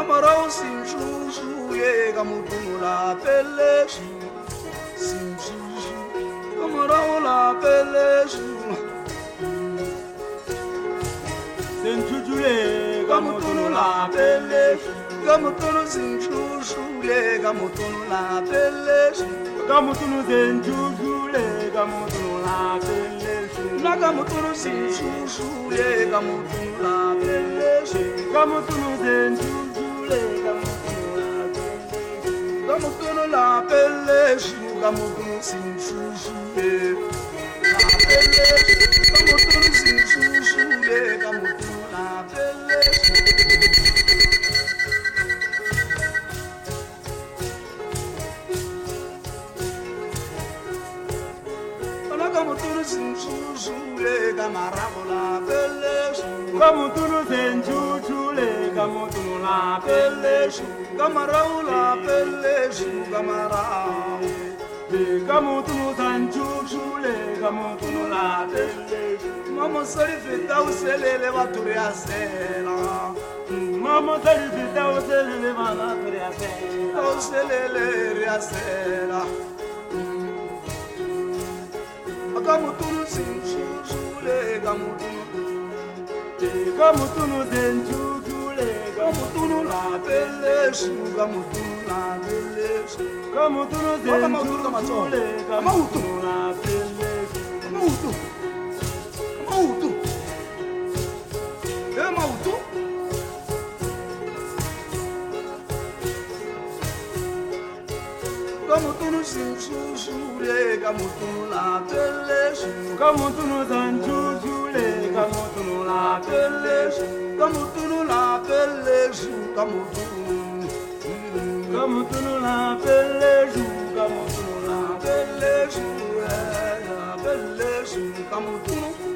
morao sin chou ye ga mutunu la pele sin chou morao la pele Sin chujule ga mutunu la pele ga mutunu sin chou ye ga mutunu la pele Gamutunu sin chujule gamutunu la pele na ga mutunu sin chou ye ga mutunu la pele Gamutunu sin chujule gamutunu la pele Gamutunu la pele gamutunu sin chou ye la pele gamutunu sin chou ye gamutunu la pele Gamutunu sin chou ye gamarago la pele Gamutunu sin chujule gamutunu la pele Gamarau la pele gamarau Gamutunu sin chujule gamutunu la pele Mama sarifita uselele baturi asela Mama salvita usele vana priya uselele riasela Gamutunu sin chule gamutunu Gamutunu sin chujule Gamutunu la pele gamutunu la pele Gamutunu sin chujule gamutunu la pele Mautu Mautu Mautu Gamutunu sin chule gamutunu la pele Gamutunu sin chujule gamutunu la pele Gamutunu la pele gamutunu Gamutunu la pele gamutunu la la pele gamutunu